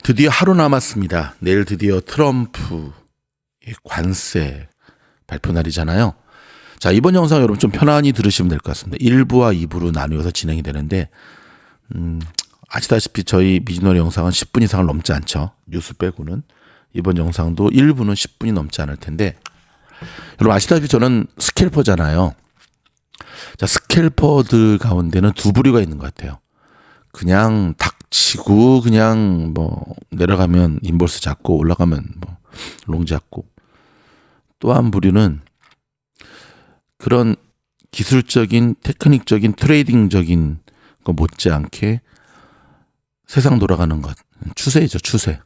드디어 하루 남았습니다. 내일 드디어 트럼프의 관세 발표 날이잖아요. 자, 이번 영상 여러분 좀 편안히 들으시면 될 것 같습니다. 1부와 2부로 나누어서 진행이 되는데 아시다시피 저희 미즈노리 영상은 10분 이상을 넘지 않죠. 뉴스 빼고는. 이번 영상도 1부는 10분이 넘지 않을 텐데, 여러분 아시다시피 저는 스캘퍼잖아요. 자, 스캘퍼들 가운데는 두 부류가 있는 것 같아요. 그냥 닥치고 그냥 뭐 내려가면 인볼스 잡고 올라가면 뭐 롱 잡고, 또 한 부류는 그런 기술적인 테크닉적인 트레이딩적인 거 못지않게 세상 돌아가는 것, 추세죠, 추세.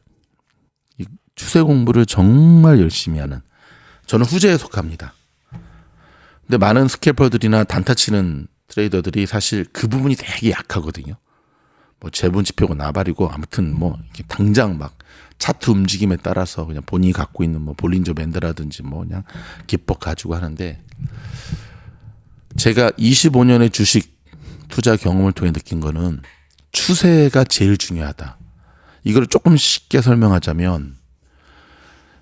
이 추세 공부를 정말 열심히 하는, 저는 후제에 속합니다. 근데 많은 스캘퍼들이나 단타 치는 트레이더들이 사실 그 부분이 되게 약하거든요. 뭐 재본 지표고 나발이고, 아무튼 뭐 이렇게 당장 막 차트 움직임에 따라서 그냥 본인이 갖고 있는 뭐 볼린저 밴드라든지 뭐 그냥 기법 가지고 하는데, 제가 25년의 주식 투자 경험을 통해 느낀 거는 추세가 제일 중요하다. 이걸 조금 쉽게 설명하자면,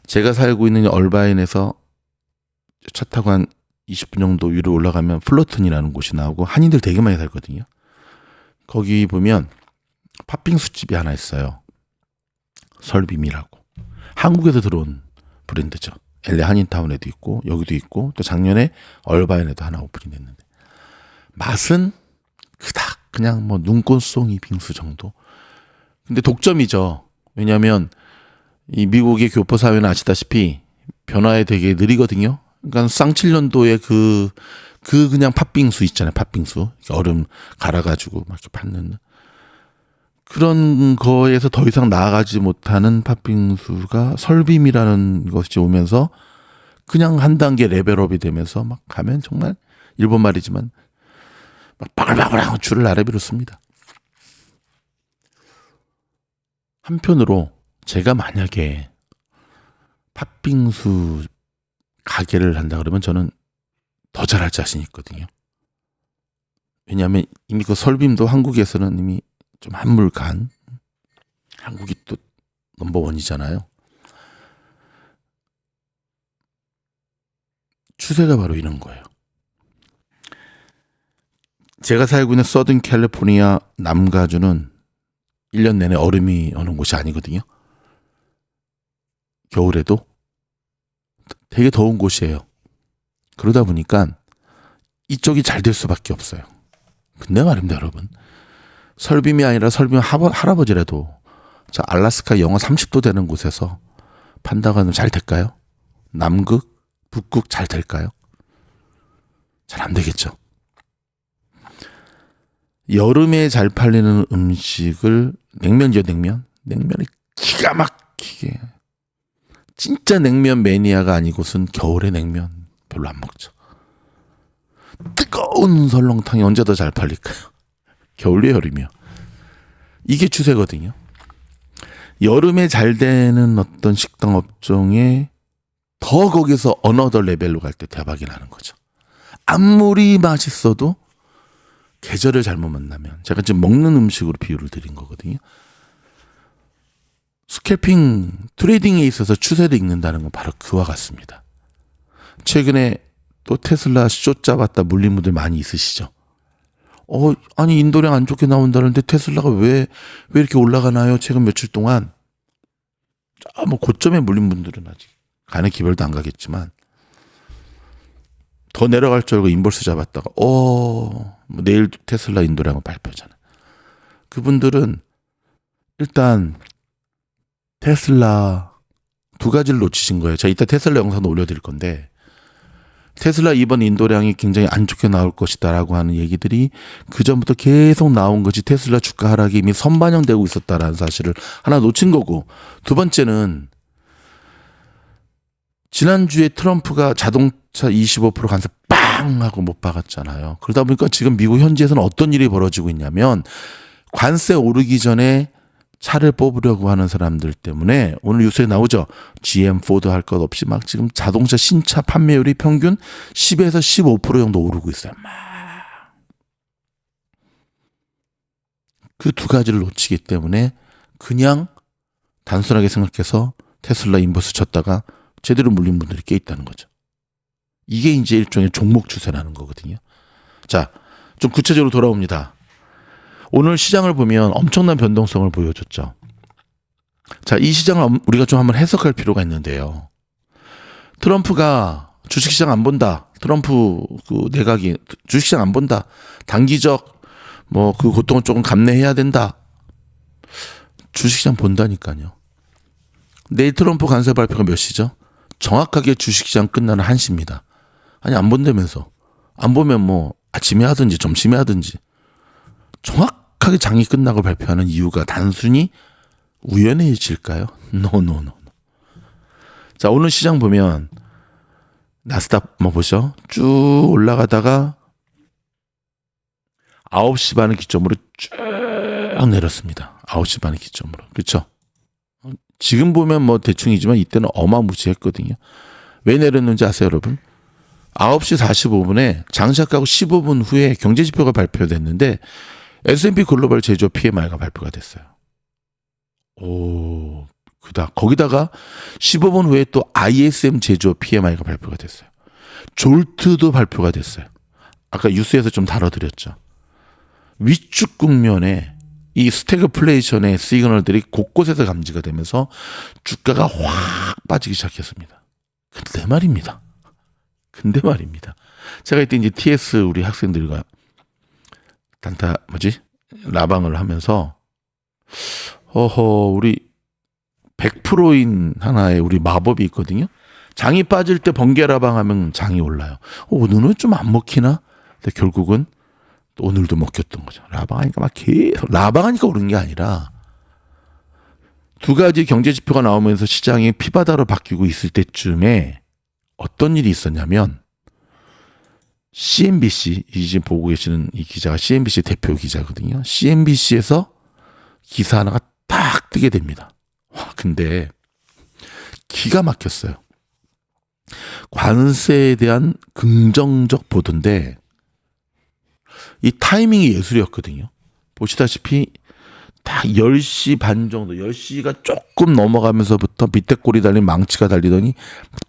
제가 살고 있는 얼바인에서 차 타고 한 20분 정도 위로 올라가면 플로튼이라는 곳이 나오고 한인들 되게 많이 살거든요. 거기 보면 팥빙수 집이 하나 있어요. 설빔이라고. 한국에서 들어온 브랜드죠. LA 한인타운에도 있고 여기도 있고, 또 작년에 얼바인에도 하나 오픈이 됐는데, 맛은 그닥 그냥 뭐 눈꽃송이 빙수 정도. 근데 독점이죠. 왜냐하면 이 미국의 교포 사회는 아시다시피 변화에 되게 느리거든요. 그러니까 쌍칠년도에 그냥 팥빙수 있잖아요. 팥빙수 얼음 갈아가지고 막 이렇게 받는 그런 거에서 더 이상 나아가지 못하는 팥빙수가 설빔이라는 것이 오면서 그냥 한 단계 레벨업이 되면서 막 가면 정말 일본 말이지만 막 바글바글하고 줄을 아래비로 씁니다. 한편으로 제가 만약에 팥빙수 가게를 한다 그러면 저는 더 잘할 자신이 있거든요. 왜냐하면 이미 그 설빔도 한국에서는 이미 좀 한물 간, 한국이 또 넘버원이잖아요. 추세가 바로 이런 거예요. 제가 살고 있는 서든 캘리포니아 남가주는 1년 내내 얼음이 오는 곳이 아니거든요. 겨울에도 되게 더운 곳이에요. 그러다 보니까 이쪽이 잘 될 수밖에 없어요. 근데 말입니다, 여러분. 설빔이 아니라 설빔 할아버지라도 자, 알라스카 영하 30도 되는 곳에서 판다가 잘 될까요? 남극, 북극 잘 될까요? 잘 안 되겠죠. 여름에 잘 팔리는 음식을, 냉면이죠, 냉면. 냉면이 기가 막히게, 진짜 냉면 매니아가 아니고선 겨울에 냉면 별로 안 먹죠. 뜨거운 설렁탕이 언제 더 잘 팔릴까요? 겨울이요, 여름이요. 이게 추세거든요. 여름에 잘 되는 어떤 식당 업종에 더 거기서 어너더 레벨로 갈 때 대박이 나는 거죠. 아무리 맛있어도 계절을 잘못 만나면, 제가 지금 먹는 음식으로 비유를 드린 거거든요. 스캘핑, 트레이딩에 있어서 추세를 읽는다는 건 바로 그와 같습니다. 최근에 또 테슬라 숏 잡았다 물린 분들 많이 있으시죠? 아니 인도량 안 좋게 나온다는데 테슬라가 왜 이렇게 올라가나요? 최근 며칠 동안. 뭐 고점에 물린 분들은 아직 간의 기별도 안 가겠지만, 더 내려갈 줄 알고 인볼스 잡았다가 뭐 내일 테슬라 인도량을 발표잖아요. 그분들은 일단 테슬라 두 가지를 놓치신 거예요. 제가 이따 테슬라 영상도 올려드릴 건데, 테슬라 이번 인도량이 굉장히 안 좋게 나올 것이다라고 하는 얘기들이 그전부터 계속 나온 것이 테슬라 주가 하락이 이미 선반영되고 있었다라는 사실을 하나 놓친 거고, 두 번째는 지난주에 트럼프가 자동차 25% 관세 빵 하고 못 박았잖아요. 그러다 보니까 지금 미국 현지에서는 어떤 일이 벌어지고 있냐면, 관세 오르기 전에 차를 뽑으려고 하는 사람들 때문에 오늘 뉴스에 나오죠. GM, 포드 할 것 없이 막 지금 자동차 신차 판매율이 평균 10에서 15% 정도 오르고 있어요. 그 두 가지를 놓치기 때문에 그냥 단순하게 생각해서 테슬라 인버스 쳤다가 제대로 물린 분들이 꽤 있다는 거죠. 이게 이제 일종의 종목 추세라는 거거든요. 자, 좀 구체적으로 돌아옵니다. 오늘 시장을 보면 엄청난 변동성을 보여줬죠. 자, 이 시장을 우리가 좀 한번 해석할 필요가 있는데요. 트럼프가 주식시장 안 본다. 트럼프 그 내각이 주식시장 안 본다. 단기적 뭐 그 고통을 조금 감내해야 된다. 주식시장 본다니까요. 내일 트럼프 관세 발표가 몇 시죠? 정확하게 주식시장 끝나는 1시입니다. 아니 안 본다면서. 안 보면 뭐 아침에 하든지 점심에 하든지 정확하게 장이 끝나고 발표하는 이유가 단순히 우연의 일치일까요? 노. 자, 오늘 시장 보면 나스닥 뭐 보죠? 쭉 올라가다가 9시 반을 기점으로 쭉 내렸습니다. 9시 반을 기점으로. 그렇죠? 지금 보면 뭐 대충이지만 이때는 어마무시했거든요. 왜 내렸는지 아세요, 여러분? 9시 45분에 장시작하고 15분 후에 경제지표가 발표됐는데 S&P 글로벌 제조업 PMI가 발표가 됐어요. 오, 거기다가 15분 후에 또 ISM 제조업 PMI가 발표가 됐어요. 졸트도 발표가 됐어요. 아까 뉴스에서 좀 다뤄드렸죠. 위축 국면에 이 스태그플레이션의 시그널들이 곳곳에서 감지가 되면서 주가가 확 빠지기 시작했습니다. 근데 말입니다. 제가 이때 이제 TS 우리 학생들과 라방을 하면서 우리 100%인 하나의 우리 마법이 있거든요. 장이 빠질 때 번개 라방하면 장이 올라요. 오늘은 좀 안 먹히나? 근데 결국은 오늘도 먹혔던 거죠. 라방하니까 막 계속 라방하니까 오른 게 아니라 두 가지 경제 지표가 나오면서 시장이 피바다로 바뀌고 있을 때쯤에 어떤 일이 있었냐면 CNBC, 이 지금 보고 계시는 이 기자가 CNBC 대표 기자거든요. CNBC에서 기사 하나가 딱 뜨게 됩니다. 와, 근데 기가 막혔어요. 관세에 대한 긍정적 보도인데 이 타이밍이 예술이었거든요. 보시다시피 딱 10시 반 정도, 10시가 조금 넘어가면서부터 밑에 꼬리 달린 망치가 달리더니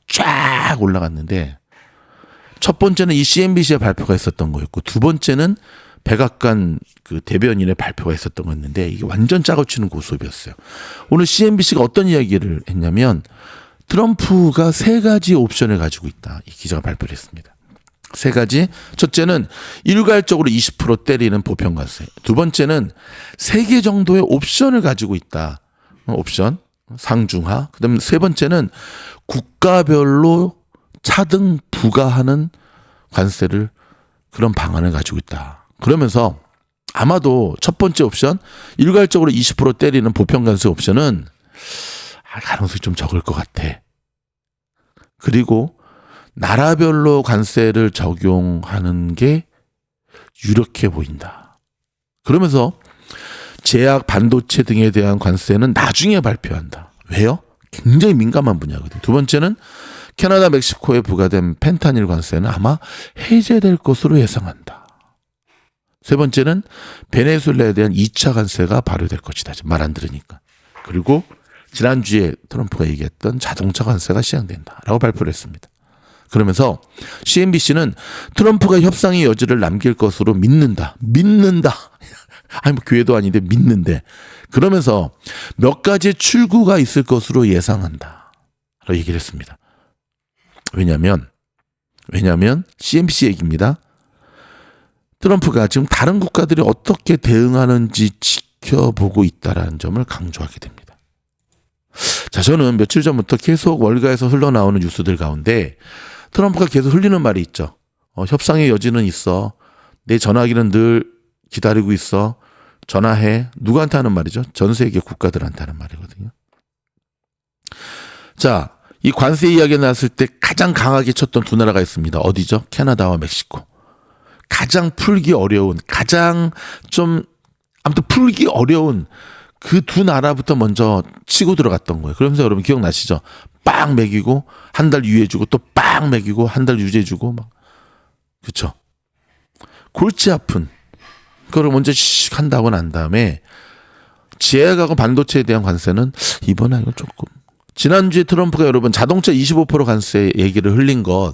쫙 올라갔는데 첫 번째는 이 CNBC의 발표가 있었던 거였고 두 번째는 백악관 그 대변인의 발표가 있었던 거였는데 이게 완전 짜고 치는 고수업이었어요. 오늘 CNBC가 어떤 이야기를 했냐면 트럼프가 3가지 옵션을 가지고 있다. 이 기자가 발표를 했습니다. 3가지. 첫째는 일괄적으로 20% 때리는 보편관세. 두 번째는 3개 정도의 옵션을 가지고 있다. 옵션, 상중하. 그다음에 세 번째는 국가별로 차등 부과하는 관세를 그런 방안을 가지고 있다. 그러면서 아마도 첫 번째 옵션 일괄적으로 20% 때리는 보편관세 옵션은 가능성이 좀 적을 것 같아. 그리고 나라별로 관세를 적용하는 게 유력해 보인다. 그러면서 제약, 반도체 등에 대한 관세는 나중에 발표한다. 왜요? 굉장히 민감한 분야거든요. 두 번째는 캐나다, 멕시코에 부과된 펜타닐 관세는 아마 해제될 것으로 예상한다. 세 번째는 베네수엘라에 대한 2차 관세가 발효될 것이다. 말 안 들으니까. 그리고 지난주에 트럼프가 얘기했던 자동차 관세가 시행된다라고 발표를 했습니다. 그러면서 CNBC는 트럼프가 협상의 여지를 남길 것으로 믿는다. 아니 뭐 교회도 아닌데 믿는데. 그러면서 몇 가지의 출구가 있을 것으로 예상한다. 라고 얘기를 했습니다. 왜냐하면 CNBC 얘기입니다. 트럼프가 지금 다른 국가들이 어떻게 대응하는지 지켜보고 있다라는 점을 강조하게 됩니다. 자, 저는 며칠 전부터 계속 월가에서 흘러나오는 뉴스들 가운데 트럼프가 계속 흘리는 말이 있죠. 협상의 여지는 있어. 내 전화기는 늘 기다리고 있어. 전화해. 누구한테 하는 말이죠? 전 세계 국가들한테 하는 말이거든요. 자, 이 관세 이야기가 나왔을 때 가장 강하게 쳤던 두 나라가 있습니다. 어디죠? 캐나다와 멕시코. 가장 풀기 어려운, 가장 좀 아무튼 풀기 어려운 그 두 나라부터 먼저 치고 들어갔던 거예요. 그러면서 여러분 기억나시죠? 빵 먹이고 한 달 유예주고 또 빵 먹이고 한 달 유예주고 막 그렇죠? 골치 아픈 그걸 먼저 씩 한다고 난 다음에 제약하고 반도체에 대한 관세는 이번에 이건 조금 지난주에 트럼프가 여러분 자동차 25% 관세 얘기를 흘린 것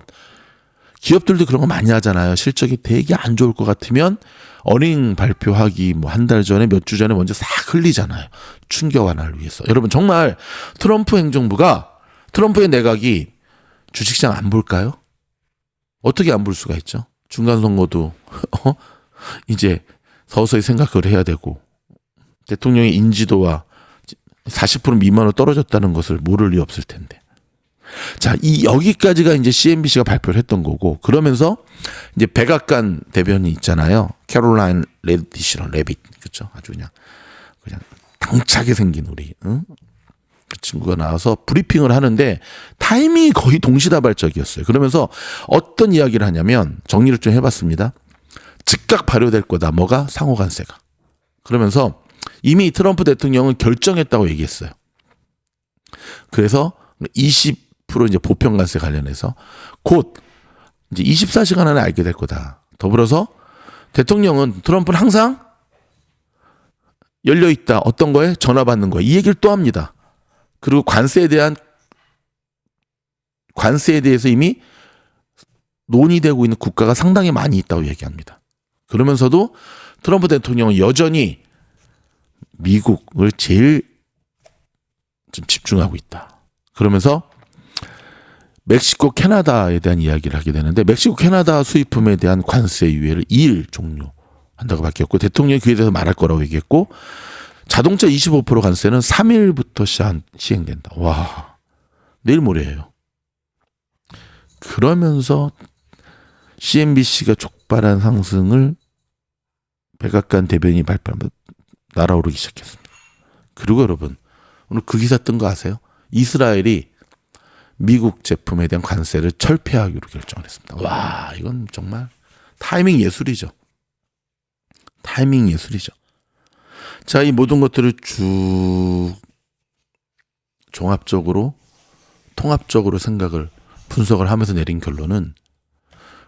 기업들도 그런 거 많이 하잖아요. 실적이 되게 안 좋을 것 같으면 어닝 발표하기 뭐 한 달 전에 몇 주 전에 먼저 싹 흘리잖아요. 충격 완화를 위해서. 여러분 정말 트럼프 행정부가 트럼프의 내각이 주식시장 안 볼까요? 어떻게 안 볼 수가 있죠? 중간 선거도 이제 서서히 생각을 해야 되고 대통령의 인지도와 40% 미만으로 떨어졌다는 것을 모를 리 없을 텐데. 자, 이 여기까지가 이제 CNBC가 발표를 했던 거고 그러면서 이제 백악관 대변인 있잖아요. 캐롤라인 레빗 그렇죠? 아주 그냥 당차게 생긴 우리 그 친구가 나와서 브리핑을 하는데 타이밍이 거의 동시다발적이었어요. 그러면서 어떤 이야기를 하냐면 정리를 좀 해봤습니다. 즉각 발효될 거다. 뭐가? 상호관세가. 그러면서 이미 트럼프 대통령은 결정했다고 얘기했어요. 그래서 20% 이제 보편관세 관련해서 곧 이제 24시간 안에 알게 될 거다. 더불어서 대통령은 트럼프는 항상 열려 있다. 어떤 거에? 전화 받는 거에. 이 얘기를 또 합니다. 그리고 관세에 대해서 이미 논의되고 있는 국가가 상당히 많이 있다고 얘기합니다. 그러면서도 트럼프 대통령은 여전히 미국을 제일 좀 집중하고 있다. 그러면서 멕시코, 캐나다에 대한 이야기를 하게 되는데 멕시코, 캐나다 수입품에 대한 관세 유예를 2일 종료한다고 밝혔고 대통령이 그에 대해서 말할 거라고 얘기했고 자동차 25% 관세는 3일부터 시행된다. 와, 내일 모레예요. 그러면서 CNBC가 족발한 상승을 백악관 대변인이 발표하면서 날아오르기 시작했습니다. 그리고 여러분 오늘 그 기사 뜬 거 아세요? 이스라엘이 미국 제품에 대한 관세를 철폐하기로 결정을 했습니다. 와, 이건 정말 타이밍 예술이죠. 타이밍 예술이죠. 자, 이 모든 것들을 쭉 종합적으로 통합적으로 분석을 하면서 내린 결론은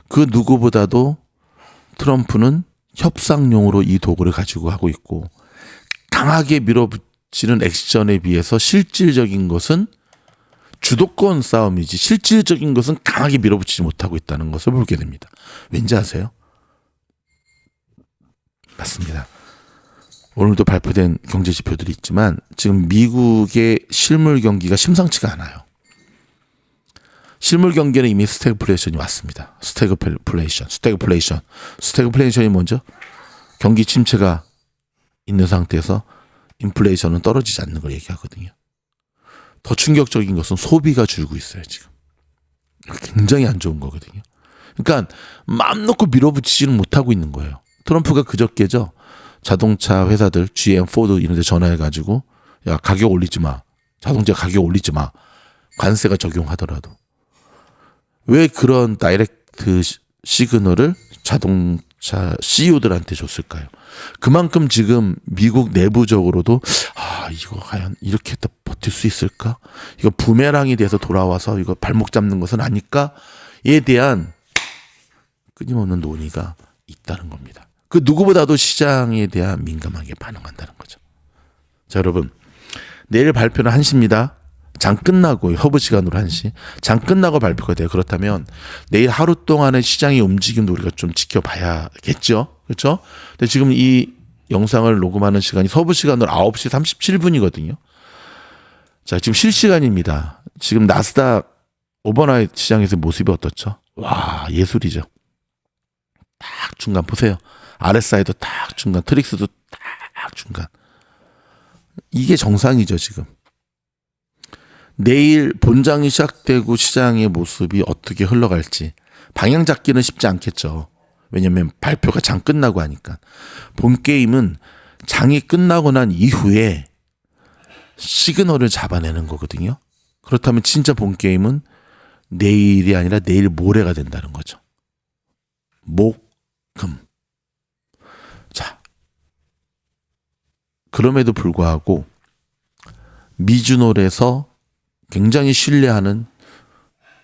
그 누구보다도 트럼프는 협상용으로 이 도구를 가지고 하고 있고 강하게 밀어붙이는 액션에 비해서 실질적인 것은 주도권 싸움이지 실질적인 것은 강하게 밀어붙이지 못하고 있다는 것을 보게 됩니다. 왠지 아세요? 맞습니다. 오늘도 발표된 경제 지표들이 있지만 지금 미국의 실물 경기가 심상치가 않아요. 실물 경기는 이미 스태그플레이션이 왔습니다. 스태그플레이션이 뭔죠? 경기 침체가 있는 상태에서 인플레이션은 떨어지지 않는 걸 얘기하거든요. 더 충격적인 것은 소비가 줄고 있어요, 지금. 굉장히 안 좋은 거거든요. 그러니까 마음 놓고 밀어붙이지는 못하고 있는 거예요. 트럼프가 그저께죠. 자동차 회사들 GM, 포드 이런 데 전화해가지고 야, 가격 올리지 마. 자동차 가격 올리지 마. 관세가 적용하더라도. 왜 그런 다이렉트 시그널을 자동차 CEO들한테 줬을까요? 그만큼 지금 미국 내부적으로도 이거 과연 이렇게 또 버틸 수 있을까? 이거 부메랑이 돼서 돌아와서 이거 발목 잡는 것은 아닐까?에 대한 끊임없는 논의가 있다는 겁니다. 그 누구보다도 시장에 대한 민감하게 반응한다는 거죠. 자, 여러분 내일 발표는 1시입니다. 장 끝나고 허브 시간으로 1시. 장 끝나고 발표가 돼요. 그렇다면 내일 하루 동안의 시장의 움직임도 우리가 좀 지켜봐야겠죠. 그렇죠? 근데 지금 이 영상을 녹음하는 시간이 서부 시간으로 9시 37분이거든요. 자, 지금 실시간입니다. 지금 나스닥 오버나이트 시장에서 모습이 어떻죠? 와, 예술이죠. 딱 중간 보세요. RSI도 딱 중간, 트릭스도 딱 중간. 이게 정상이죠, 지금. 내일 본장이 시작되고 시장의 모습이 어떻게 흘러갈지 방향 잡기는 쉽지 않겠죠. 왜냐하면 발표가 장 끝나고 하니까. 본 게임은 장이 끝나고 난 이후에 시그널을 잡아내는 거거든요. 그렇다면 진짜 본 게임은 내일이 아니라 내일 모레가 된다는 거죠. 목, 금. 자, 그럼에도 불구하고 미주놀에서 굉장히 신뢰하는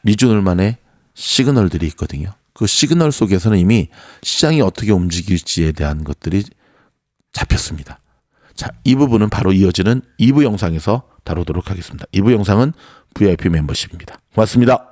미주놀만의 시그널들이 있거든요. 그 시그널 속에서는 이미 시장이 어떻게 움직일지에 대한 것들이 잡혔습니다. 자, 이 부분은 바로 이어지는 2부 영상에서 다루도록 하겠습니다. 2부 영상은 VIP 멤버십입니다. 고맙습니다.